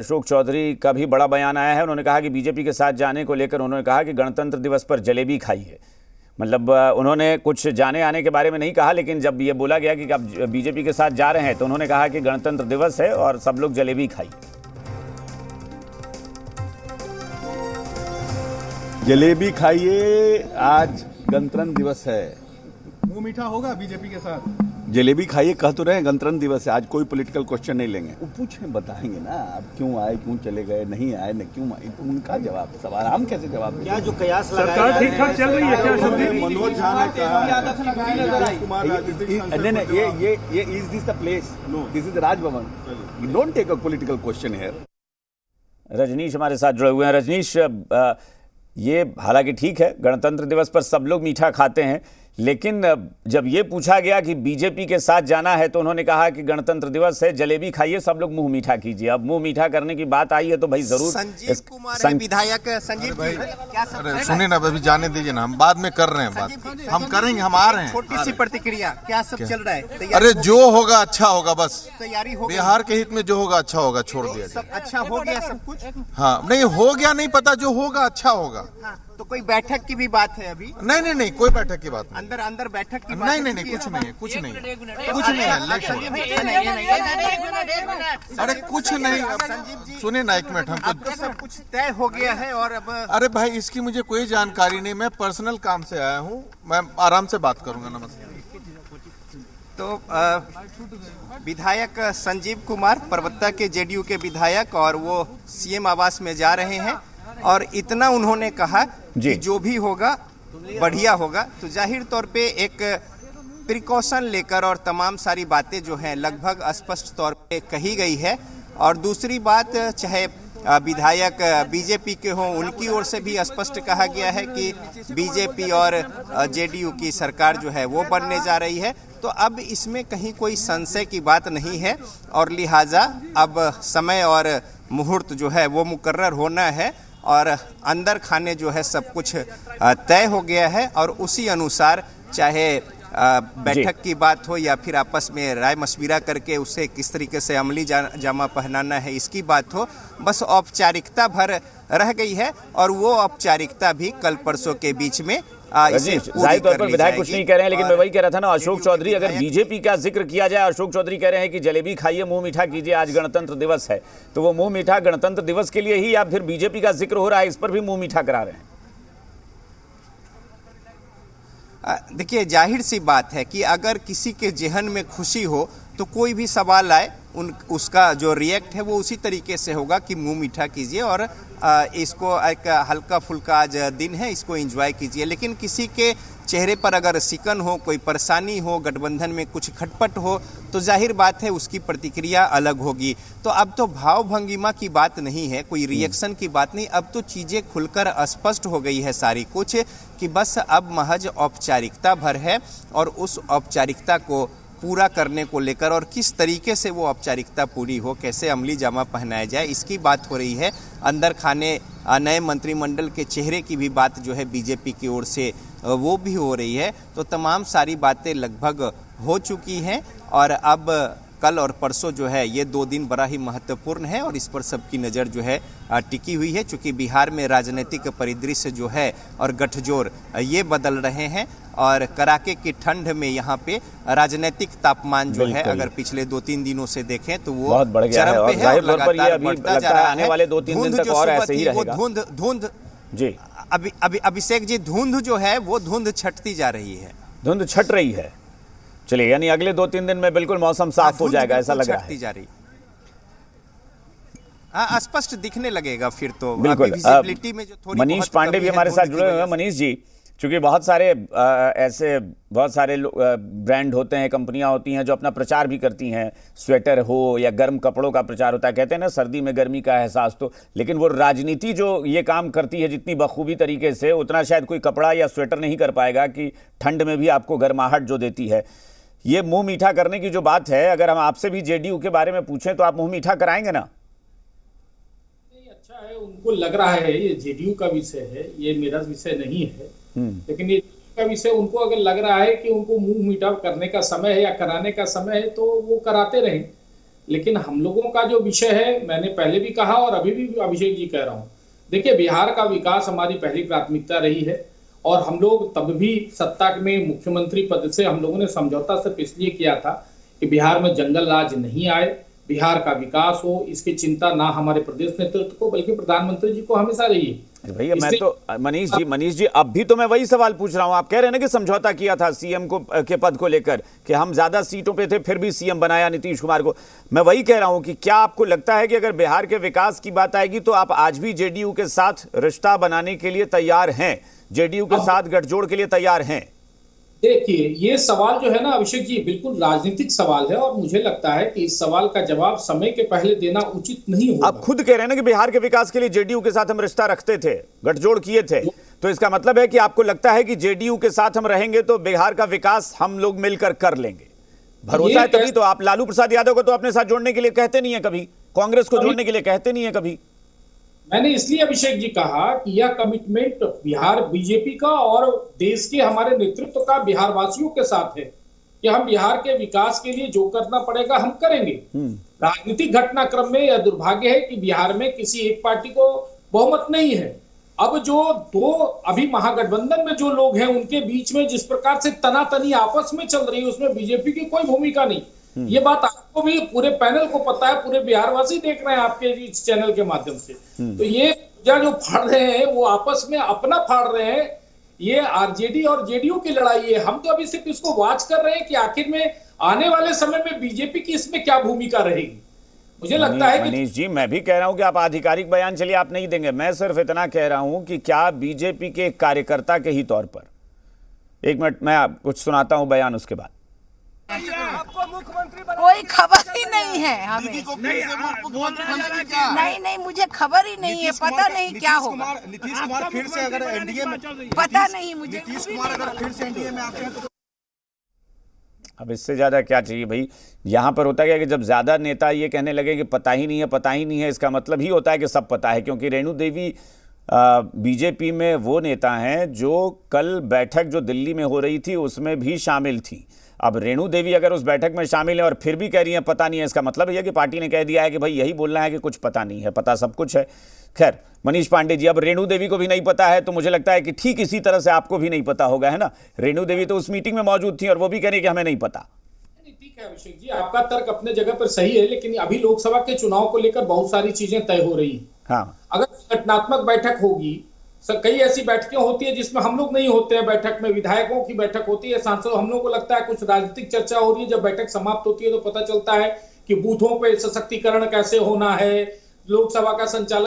अशोक चौधरी का भी बड़ा बयान आया है। उन्होंने कहा कि बीजेपी के साथ जाने को लेकर उन्होंने कहा कि गणतंत्र दिवस पर जलेबी खाइए। मतलब उन्होंने कुछ जाने आने के बारे में नहीं कहा, लेकिन जब ये बोला गया कि आप बीजेपी के साथ जा रहे हैं तो उन्होंने कहा कि गणतंत्र दिवस है और सब लोग जलेबी खाइए। जलेबी खाइए, आज गणतंत्र दिवस है। मुंह मीठा होगा बीजेपी के साथ। जलेबी खाइए कह तो रहे हैं, गणतंत्र दिवस है। आज कोई पॉलिटिकल क्वेश्चन नहीं लेंगे। वो पूछे बताएंगे ना, अब क्यों आए, क्यों चले गए, नहीं आए न क्यों आए, तो उनका जवाब सवाल हम कैसे जवाब दें? क्या जो कयास सरकार ठीक ठाक चल रही है क्या? मनोज झा ने कहा नहीं, ये is this the place? No, this is Raj Bhavan. You don't take a political question here. Rajneesh हमारे साथ जुड़े हुए हैं। रजनीश, ये हालांकि ठीक है, गणतंत्र दिवस पर सब लोग मीठा खाते हैं, लेकिन जब ये पूछा गया कि बीजेपी के साथ जाना है तो उन्होंने कहा कि गणतंत्र दिवस है, जलेबी खाइए, सब लोग मुंह मीठा कीजिए। अब मुंह मीठा करने की बात आई है तो भाई जरूर। संजीव कुमार विधायक संजीव भाई, क्या सब सुनिए ना, अभी जाने दीजिए ना, हम बाद में कर रहे हैं बात। हम करेंगे, हम आ रहे हैं। छोटी सी प्रतिक्रिया, क्या सब चल रहा है? अरे जो होगा अच्छा होगा, बस तैयारी हो, बिहार के हित में जो होगा अच्छा होगा, छोड़ दिया जाए। सब अच्छा हो गया सब कुछ? हाँ, नहीं हो गया नहीं पता, जो होगा अच्छा होगा। हाँ, तो कोई बैठक की भी बात है अभी? नहीं, कोई बैठक की बात नहीं। अंदर बैठक की बात नहीं, कुछ नहीं है, कुछ नहीं है। अरे कुछ नहीं, सुनिए ना एक मिनट, हमको तो सब कुछ तय हो गया है और अब अरे भाई इसकी मुझे कोई जानकारी नहीं, मैं पर्सनल काम से आया हूँ, मैं आराम से बात करूंगा। नमस्कार। तो विधायक संजीव कुमार परबत्ता के जेडीयू के विधायक, और वो सीएम आवास में जा रहे हैं और इतना उन्होंने कहा कि जो भी होगा बढ़िया होगा। तो जाहिर तौर पे एक प्रिकॉशन लेकर और तमाम सारी बातें जो हैं लगभग स्पष्ट तौर पे कही गई है। और दूसरी बात, चाहे विधायक बीजेपी के हों, उनकी ओर से भी स्पष्ट कहा गया है कि बीजेपी और जेडीयू की सरकार जो है वो बनने जा रही है। तो अब इसमें कहीं कोई संशय की बात नहीं है और लिहाजा अब समय और मुहूर्त जो है वो मुकर्रर होना है और अंदर खाने जो है सब कुछ तय हो गया है। और उसी अनुसार चाहे बैठक की बात हो या फिर आपस में राय मशविरा करके उसे किस तरीके से अमली जामा पहनाना है इसकी बात हो, बस औपचारिकता भर रह गई है। और वो औपचारिकता भी कल परसों के बीच में जाहिर तौर पर विधायक कुछ नहीं कह रहे हैं, लेकिन मैं वही कह रहा था ना, अशोक चौधरी, अगर बीजेपी का जिक्र किया जाए, अशोक चौधरी कह रहे हैं कि जलेबी खाइए, मुंह मीठा कीजिए, आज गणतंत्र दिवस है, तो वो मुंह मीठा गणतंत्र दिवस के लिए ही या फिर बीजेपी का जिक्र हो रहा है, इस पर भी मुंह मीठा करा रहे हैं? देखिए, जाहिर सी बात है कि अगर किसी के जहन में खुशी हो तो कोई भी सवाल आए उसका जो रिएक्ट है वो उसी तरीके से होगा कि मुंह मीठा कीजिए और इसको एक हल्का फुल्का आज दिन है, इसको एंजॉय कीजिए। लेकिन किसी के चेहरे पर अगर सिकन हो, कोई परेशानी हो, गठबंधन में कुछ खटपट हो, तो जाहिर बात है उसकी प्रतिक्रिया अलग होगी। तो अब तो भाव भंगिमा की बात नहीं है, कोई रिएक्शन की बात नहीं, अब तो चीज़ें खुलकर स्पष्ट हो गई है सारी कुछ, कि बस अब महज औपचारिकता भर है और उस औपचारिकता को पूरा करने को लेकर और किस तरीके से वो औपचारिकता पूरी हो, कैसे अमली जामा पहनाया जाए, इसकी बात हो रही है। अंदर खाने नए मंत्रिमंडल के चेहरे की भी बात जो है बीजेपी की ओर से वो भी हो रही है। तो तमाम सारी बातें लगभग हो चुकी हैं और अब कल और परसों जो है ये 2 दिन बड़ा ही महत्वपूर्ण है और इस पर सबकी नज़र जो है टिकी हुई है, क्योंकि बिहार में राजनीतिक परिदृश्य जो है और गठजोड़ ये बदल रहे हैं और कड़ाके की ठंड में यहाँ पे राजनीतिक तापमान जो है अगर पिछले 2-3 दिनों से देखें तो वो बहुत बढ़ गया है और जाहिर तौर पर ये अभी लगता है आने वाले 2-3 दिन तक और ऐसे ही रहेगा। धुंध जी, अभिषेक जी, धुंध जो है वो धुंध छटती जा रही है, धुंध छट रही है। चलिए, यानी अगले 2-3 दिन में बिल्कुल मौसम साफ हो जाएगा, ऐसा लग रहा है। जा रही, हाँ, स्पष्ट दिखने लगेगा फिर तो बिल्कुल। विजिबिलिटी में जो थोड़ी मनीष पांडे भी हमारे साथ जुड़े हुए हैं। मनीष जी, चूंकि बहुत सारे ब्रांड होते हैं, कंपनियां होती हैं जो अपना प्रचार भी करती हैं, स्वेटर हो या गर्म कपड़ों का प्रचार होता है, कहते हैं ना सर्दी में गर्मी का एहसास, तो लेकिन वो राजनीति जो ये काम करती है जितनी बखूबी तरीके से, उतना शायद कोई कपड़ा या स्वेटर नहीं कर पाएगा कि ठंड में भी आपको गर्माहट जो देती है। ये मुंह मीठा करने की जो बात है, अगर हम आपसे भी जेडीयू के बारे में पूछें तो आप मुंह मीठा कराएंगे ना? अच्छा है, उनको लग रहा है ये जेडीयू का विषय है, ये मेरा विषय नहीं है, लेकिन ये का विषय उनको अगर लग रहा है कि उनको मुंह मीठा करने का समय है या कराने का समय है तो वो कराते रहें। लेकिन हम लोगों का जो विषय है, मैंने पहले भी कहा और अभी भी अभिषेक जी कह रहा हूं, देखिए बिहार का विकास हमारी पहली प्राथमिकता रही है और हम लोग तब भी सत्ता में मुख्यमंत्री पद से हम लोगों ने समझौता सिर्फ इसलिए किया था कि बिहार में जंगल राज नहीं आए, बिहार का विकास हो, इसकी चिंता ना हमारे प्रदेश नेतृत्व को बल्कि प्रधानमंत्री जी को हमेशा रही है। भैया मैं तो मनीष जी अब भी तो मैं वही सवाल पूछ रहा हूं। आप कह रहे हैं ना कि समझौता किया था सीएम को के पद को लेकर कि हम ज्यादा सीटों पे थे फिर भी सीएम बनाया नीतीश कुमार को। मैं वही कह रहा हूं कि क्या आपको लगता है कि अगर बिहार के विकास की बात आएगी तो आप आज भी जेडीयू के साथ रिश्ता बनाने के लिए तैयार हैं, जेडीयू के साथ गठजोड़ के लिए तैयार हैं? देखिए ये सवाल जो है ना अभिषेक जी, बिल्कुल राजनीतिक सवाल है और मुझे लगता है कि इस सवाल का जवाब समय के पहले देना उचित नहीं होगा। आप खुद कह रहे हैं ना कि बिहार के विकास के लिए जेडीयू के साथ हम रिश्ता रखते थे, गठजोड़ किए थे, तो इसका मतलब है कि आपको लगता है कि जेडीयू के साथ हम रहेंगे तो बिहार का विकास हम लोग मिलकर कर लेंगे। भरोसा है तभी तो। आप लालू प्रसाद यादव को तो अपने साथ जोड़ने के लिए कहते नहीं है कभी, कांग्रेस को जोड़ने के लिए कहते नहीं है कभी। मैंने इसलिए अभिषेक जी कहा कि यह कमिटमेंट बिहार बीजेपी का और देश के हमारे नेतृत्व का बिहार वासियों के साथ है कि हम बिहार के विकास के लिए जो करना पड़ेगा हम करेंगे। राजनीतिक घटनाक्रम में यह दुर्भाग्य है कि बिहार में किसी एक पार्टी को बहुमत नहीं है। अब जो दो अभी महागठबंधन में जो लोग हैं उनके बीच में जिस प्रकार से तनातनी आपस में चल रही है उसमें बीजेपी की कोई भूमिका नहीं। ये बात आपको भी, पूरे पैनल को पता है, पूरे बिहारवासी देख रहे हैं आपके इस चैनल के माध्यम से। तो ये जो फाड़ रहे हैं वो आपस में अपना फाड़ रहे हैं। ये आरजेडी और जेडीयू की लड़ाई है। हम तो अभी सिर्फ इसको वॉच कर रहे हैं कि आखिर में आने वाले समय में बीजेपी की इसमें क्या भूमिका रहेगी। मुझे लगता है कि मनीष जी मैं भी कह रहा हूं कि आप आधिकारिक बयान चलिए आप नहीं देंगे, मैं सिर्फ इतना कह रहा हूं कि क्या बीजेपी के कार्यकर्ता के ही तौर पर, एक मिनट मैं कुछ सुनाता हूं बयान, उसके बाद कोई खबर ही नहीं है हमें। नहीं मुझे खबर ही नहीं है, पता नहीं क्या होगा। नीतीश कुमार फिर से अगर एनडीए में, पता नहीं मुझे। नीतीश कुमार अगर फिर से एनडीए में आते हैं तो अब इससे ज्यादा क्या चाहिए भाई। यहां पर होता है कि जब ज्यादा नेता ये कहने लगे कि पता ही नहीं है, इसका मतलब ही होता है कि सब पता है, क्योंकि रेणु देवी बीजेपी में वो नेता हैं जो कल बैठक जो दिल्ली में हो रही थी उसमें भी शामिल थी। अब रेणु देवी अगर उस बैठक में शामिल है और फिर भी कह रही है पता नहीं है, इसका मतलब यह कि पार्टी ने कह दिया है कि भाई यही बोलना है कि कुछ पता नहीं है, पता सब कुछ है। खैर मनीष पांडे जी, अब रेणु देवी को भी नहीं पता है तो मुझे लगता है कि ठीक इसी तरह से आपको भी नहीं पता होगा, है ना। रेणु देवी तो उस मीटिंग में मौजूद थी और वो भी कह रही कि हमें नहीं पता। ठीक है अभिषेक जी, आपका तर्क अपने जगह पर सही है, लेकिन अभी लोकसभा के चुनाव को लेकर बहुत सारी चीजें तय हो रही है। हाँ, अगर संगठनात्मक बैठक होगी, कई ऐसी बैठकें होती है जिसमें हम लोग नहीं होते हैं, बैठक में विधायकों की बैठक होती है, सांसद, हम लोग को लगता है कुछ राजनीतिक चर्चा हो रही है। जब बैठक समाप्त होती है तो पता चलता है कि बूथों पे सशक्तिकरण कैसे होना है, लोकसभा का संचालन